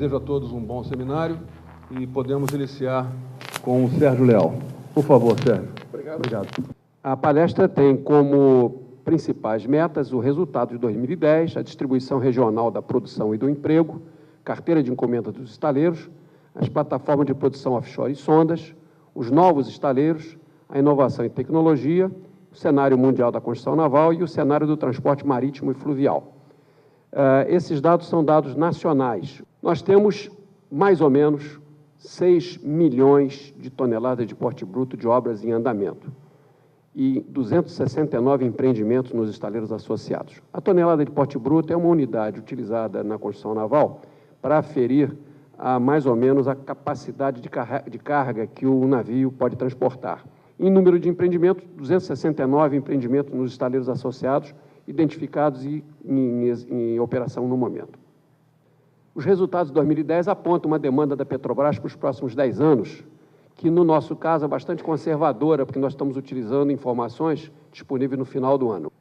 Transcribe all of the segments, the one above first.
Desejo a todos um bom seminário e podemos iniciar com o Sérgio Leal. Por favor, Sérgio. Obrigado. A palestra tem como principais metas o resultado de 2010, a distribuição regional da produção e do emprego, carteira de encomenda dos estaleiros, as plataformas de produção offshore e sondas, os novos estaleiros, a inovação e tecnologia, o cenário mundial da construção naval e o cenário do transporte marítimo e fluvial. Esses dados são dados nacionais. Nós temos, mais ou menos, 6 milhões de toneladas de porte bruto de obras em andamento e 269 empreendimentos nos estaleiros associados. A tonelada de porte bruto é uma unidade utilizada na construção naval para aferir mais ou menos a capacidade de carga que o navio pode transportar. Em número de empreendimentos, 269 empreendimentos nos estaleiros associados, identificados e em operação no momento. Os resultados de 2010 apontam uma demanda da Petrobras para os próximos 10 anos, que, no nosso caso, é bastante conservadora, porque nós estamos utilizando informações disponíveis no final do ano.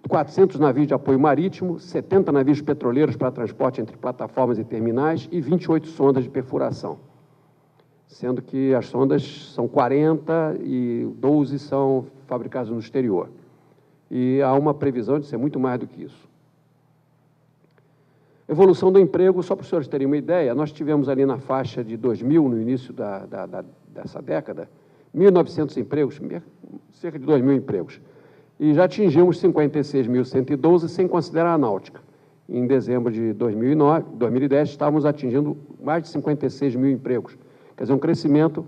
400 navios de apoio marítimo, 70 navios petroleiros para transporte entre plataformas e terminais e 28 sondas de perfuração, sendo que as sondas são 40 e 12 são fabricadas no exterior. E há uma previsão de ser muito mais do que isso. Evolução do emprego, só para os senhores terem uma ideia, nós tivemos ali na faixa de 2000, no início dessa década, 1.900 empregos, cerca de 2.000 empregos. E já atingimos 56.112, sem considerar a náutica. Em dezembro de 2010, estávamos atingindo mais de 56 mil empregos. Quer dizer, um crescimento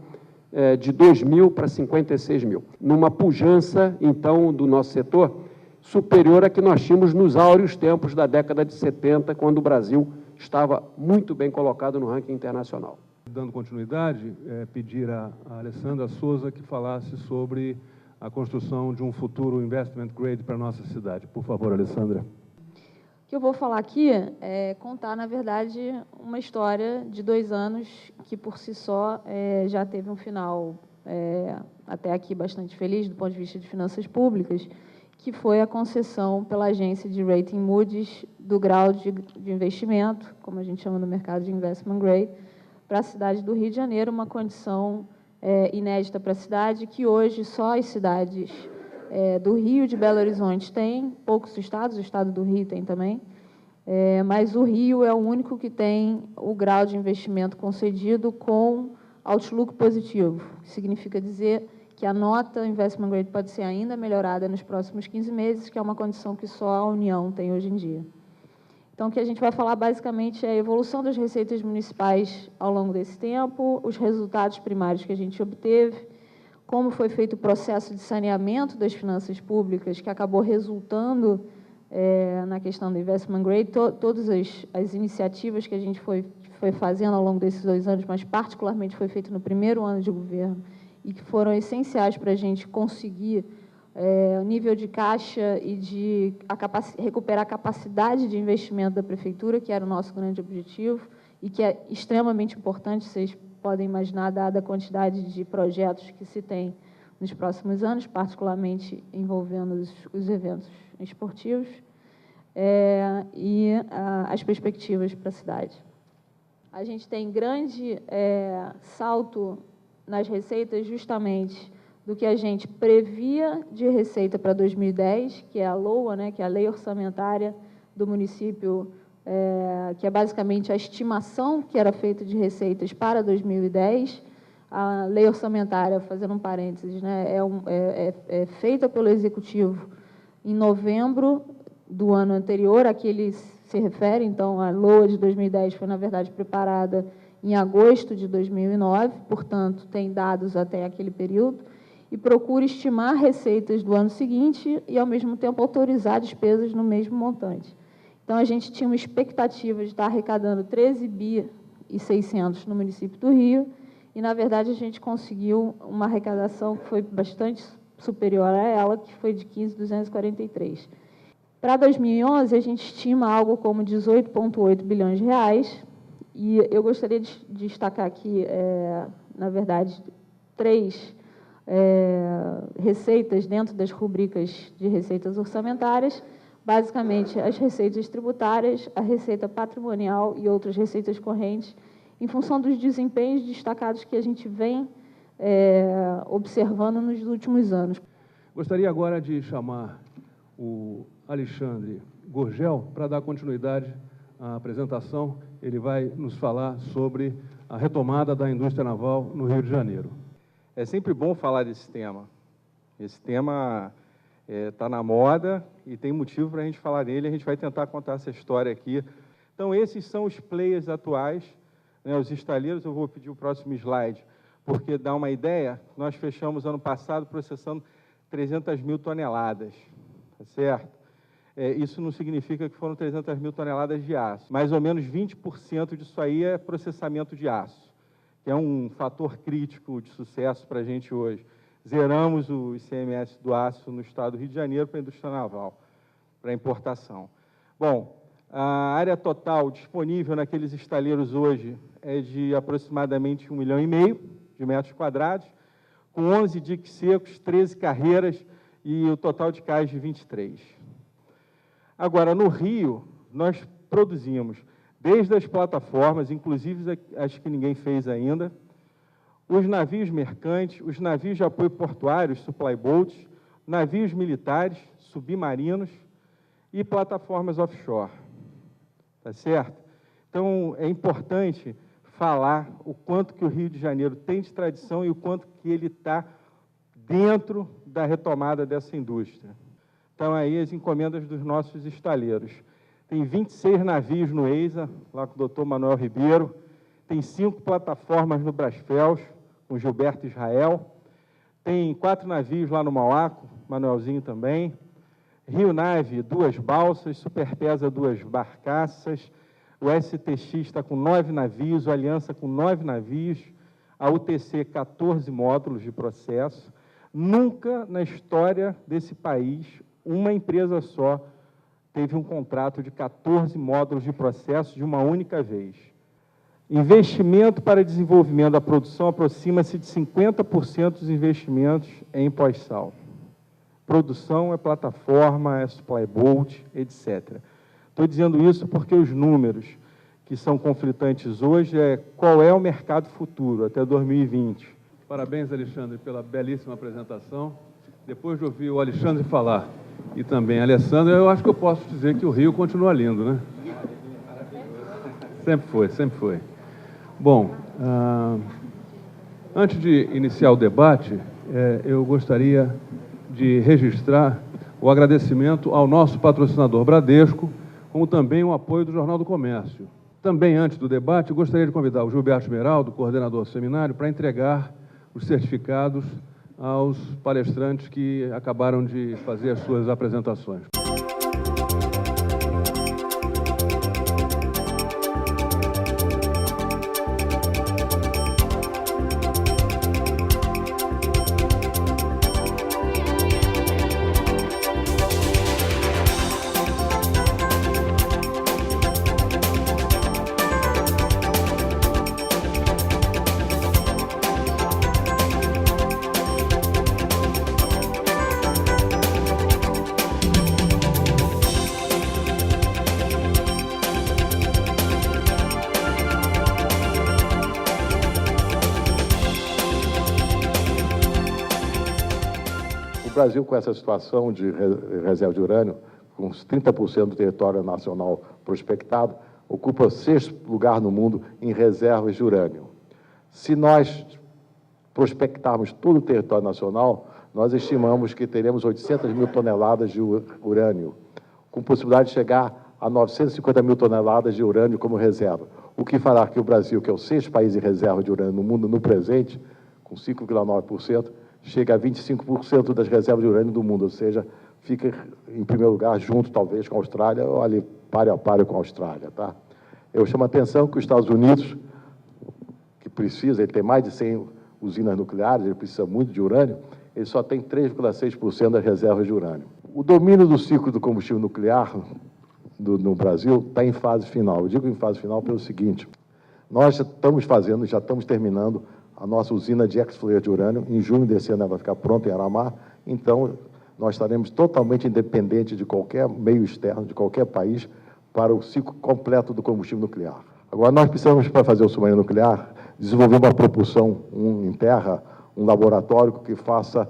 de 2.000 para 56 mil. Numa pujança, então, do nosso setor, superior a que nós tínhamos nos áureos tempos da década de 70, quando o Brasil estava muito bem colocado no ranking internacional. Dando continuidade, pedir a Alessandra Souza que falasse sobre a construção de um futuro investment grade para a nossa cidade. Por favor, Alessandra. O que eu vou falar aqui é contar, na verdade, uma história de 2 anos que, por si só, já teve um final até aqui bastante feliz do ponto de vista de finanças públicas, que foi a concessão pela agência de rating Moody's do grau de investimento, como a gente chama no mercado de investment grade, para a cidade do Rio de Janeiro, uma condição inédita para a cidade, que hoje só as cidades do Rio e de Belo Horizonte têm, poucos estados, o estado do Rio tem também, mas o Rio é o único que tem o grau de investimento concedido com outlook positivo, que significa dizer que a nota investment grade pode ser ainda melhorada nos próximos 15 meses, que é uma condição que só a União tem hoje em dia. Então, o que a gente vai falar, basicamente, é a evolução das receitas municipais ao longo desse tempo, os resultados primários que a gente obteve, como foi feito o processo de saneamento das finanças públicas, que acabou resultando na questão do investment grade, todas as iniciativas que a gente foi fazendo ao longo desses 2 anos, mas particularmente foi feito no primeiro ano de governo, e que foram essenciais para a gente conseguir o nível de caixa e de recuperar a capacidade de investimento da Prefeitura, que era o nosso grande objetivo, e que é extremamente importante, vocês podem imaginar, dada a quantidade de projetos que se tem nos próximos anos, particularmente envolvendo os eventos esportivos, e as perspectivas para a cidade. A gente tem grande salto nas receitas, justamente do que a gente previa de receita para 2010, que é a LOA, né, que é a Lei Orçamentária do município, que é basicamente a estimação que era feita de receitas para 2010. A Lei Orçamentária, fazendo um parênteses, né, é feita pelo Executivo em novembro do ano anterior a que ele se refere. Então, a LOA de 2010 foi, na verdade, preparada em agosto de 2009, portanto, tem dados até aquele período, e procura estimar receitas do ano seguinte e, ao mesmo tempo, autorizar despesas no mesmo montante. Então, a gente tinha uma expectativa de estar arrecadando 13 bi e 600 no município do Rio, e, na verdade, a gente conseguiu uma arrecadação que foi bastante superior a ela, que foi de 15.243. Para 2011, a gente estima algo como 18,8 bilhões de reais, e eu gostaria de destacar aqui, na verdade, 3 receitas dentro das rubricas de receitas orçamentárias. basicamente as receitas tributárias, a receita patrimonial e outras receitas correntes, em função dos desempenhos destacados que a gente vem observando nos últimos anos. Gostaria agora de chamar o Alexandre Gurgel para dar continuidade à apresentação. Ele vai nos falar sobre a retomada da indústria naval no Rio de Janeiro. É sempre bom falar desse tema. Esse tema está na moda e tem motivo para a gente falar dele. A gente vai tentar contar essa história aqui. Então, esses são os players atuais, né, os estaleiros. Eu vou pedir o próximo slide, porque dá uma ideia. Nós fechamos ano passado processando 300 mil toneladas, tá certo? Isso não significa que foram 300 mil toneladas de aço. Mais ou menos 20% disso aí é processamento de aço, que é um fator crítico de sucesso para a gente hoje. Zeramos o ICMS do aço no estado do Rio de Janeiro para a indústria naval, para importação. Bom, a área total disponível naqueles estaleiros hoje é de aproximadamente 1,5 milhão de metros quadrados, com 11 diques secos, 13 carreiras e o total de cais de 23. Agora, no Rio, nós produzimos desde as plataformas, inclusive as que ninguém fez ainda, os navios mercantes, os navios de apoio portuário, supply boats, navios militares, submarinos e plataformas offshore. Tá certo? Então, é importante falar o quanto que o Rio de Janeiro tem de tradição e o quanto que ele está dentro da retomada dessa indústria. Então, aí as encomendas dos nossos estaleiros. Tem 26 navios no EISA, lá com o doutor Manuel Ribeiro, tem 5 plataformas no Brasfels, com Gilberto Israel, tem 4 navios lá no Mauaco, Manuelzinho também, Rio Nave, 2 balsas, Superpesa, 2 barcaças, o STX está com 9 navios, o Aliança com 9 navios, a UTC 14 módulos de processo. Nunca na história desse país, uma empresa só teve um contrato de 14 módulos de processo de uma única vez. Investimento para desenvolvimento da produção aproxima-se de 50% dos investimentos em pós-sal. Produção é plataforma, é supply boat, etc. Estou dizendo isso porque os números que são conflitantes hoje qual é o mercado futuro até 2020. Parabéns, Alexandre, pela belíssima apresentação. Depois de ouvir o Alexandre falar e também a Alessandra, eu acho que eu posso dizer que o Rio continua lindo, né? Sempre foi, sempre foi. Bom, antes de iniciar o debate, eu gostaria de registrar o agradecimento ao nosso patrocinador Bradesco, como também o apoio do Jornal do Comércio. Também, antes do debate, eu gostaria de convidar o Gilberto Esmeraldo, coordenador do seminário, para entregar os certificados aos palestrantes que acabaram de fazer as suas apresentações. O Brasil, com essa situação de reserva de urânio, com uns 30% do território nacional prospectado, ocupa o 6º lugar no mundo em reservas de urânio. Se nós prospectarmos todo o território nacional, nós estimamos que teremos 800 mil toneladas de urânio, com possibilidade de chegar a 950 mil toneladas de urânio como reserva, o que fará que o Brasil, que é o 6º país em reserva de urânio no mundo no presente, com 5,9%, chega a 25% das reservas de urânio do mundo, ou seja, fica em primeiro lugar junto, talvez, com a Austrália, ou ali, páreo a páreo com a Austrália, tá? Eu chamo a atenção que os Estados Unidos, que precisa, ele tem mais de 100 usinas nucleares, ele precisa muito de urânio, ele só tem 3,6% das reservas de urânio. O domínio do ciclo do combustível nuclear no Brasil está em fase final. Eu digo em fase final pelo seguinte: nós já estamos terminando a nossa usina de ex-flare de urânio. Em junho desse ano ela vai ficar pronta em Aramar. Então, nós estaremos totalmente independentes de qualquer meio externo, de qualquer país, para o ciclo completo do combustível nuclear. Agora, nós precisamos, para fazer o submarino nuclear, desenvolver uma propulsão em terra, um laboratório que faça,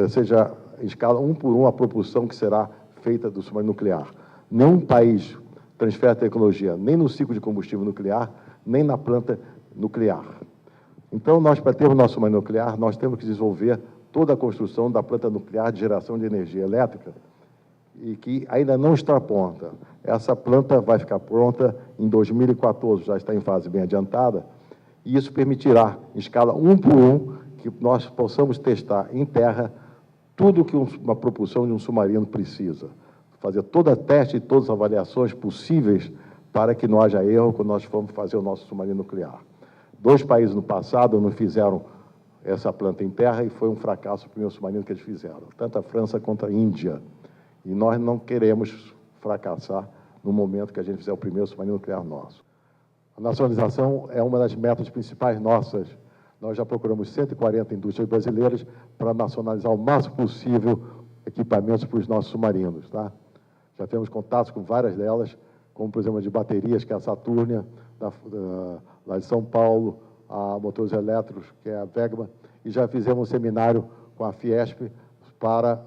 seja em escala 1 por 1 a propulsão que será feita do submarino nuclear. Nenhum país transfere tecnologia nem no ciclo de combustível nuclear, nem na planta nuclear. Então, nós, para termos nosso submarino nuclear, nós temos que desenvolver toda a construção da planta nuclear de geração de energia elétrica e que ainda não está pronta. Essa planta vai ficar pronta em 2014, já está em fase bem adiantada, e isso permitirá, em escala 1 por 1, que nós possamos testar em terra tudo que uma propulsão de um submarino precisa. Fazer todo o teste e todas as avaliações possíveis para que não haja erro quando nós formos fazer o nosso submarino nuclear. 2 países no passado não fizeram essa planta em terra e foi um fracasso o primeiro submarino que eles fizeram, tanto a França quanto a Índia. E nós não queremos fracassar no momento que a gente fizer o primeiro submarino nuclear nosso. A nacionalização é uma das metas principais nossas. Nós já procuramos 140 indústrias brasileiras para nacionalizar o máximo possível equipamentos para os nossos submarinos. Tá? Já temos contatos com várias delas, como, por exemplo, de baterias, que é a Saturnia, lá de São Paulo, a motores elétricos, que é a Vegma, e já fizemos um seminário com a Fiesp para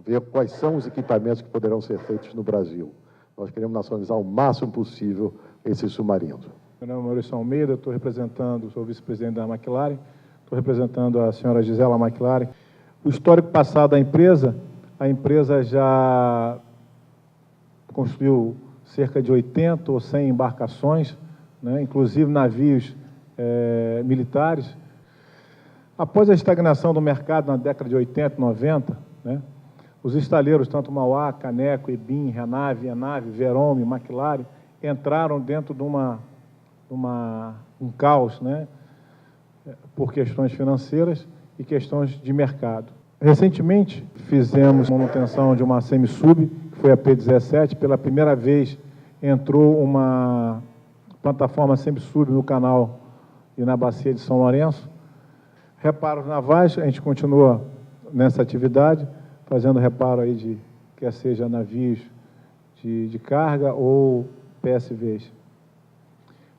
ver quais são os equipamentos que poderão ser feitos no Brasil. Nós queremos nacionalizar o máximo possível esses submarinos. Meu nome é Maurício Almeida, estou representando, sou vice-presidente da McLaren, estou representando a senhora Gisela McLaren. O histórico passado da empresa, a empresa já construiu cerca de 80 ou 100 embarcações, né, inclusive navios militares. Após a estagnação do mercado na década de 80 e 90, né, os estaleiros, tanto Mauá, Caneco, Ebim, Renave, Enave, Verome, McLaren, entraram dentro de um caos, né, por questões financeiras e questões de mercado. Recentemente, fizemos manutenção de uma semi-sub, que foi a P-17. Pela primeira vez, entrou uma plataforma semi-sub no canal e na bacia de São Lourenço. Reparos navais, a gente continua nessa atividade, fazendo reparo aí de, quer seja navios de carga ou PSVs.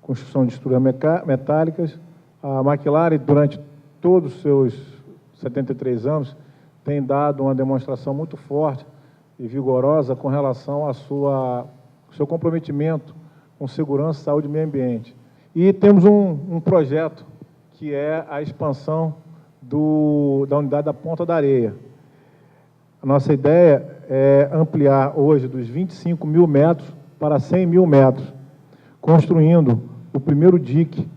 Construção de estruturas metálicas. A McLaren, durante todos os seus 73 anos, tem dado uma demonstração muito forte e vigorosa com relação ao seu comprometimento com segurança, saúde e meio ambiente. E temos um projeto que é a expansão da unidade da Ponta da Areia. A nossa ideia é ampliar hoje dos 25 mil metros para 100 mil metros, construindo o primeiro dique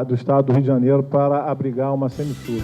do estado do Rio de Janeiro para abrigar uma semi-sub.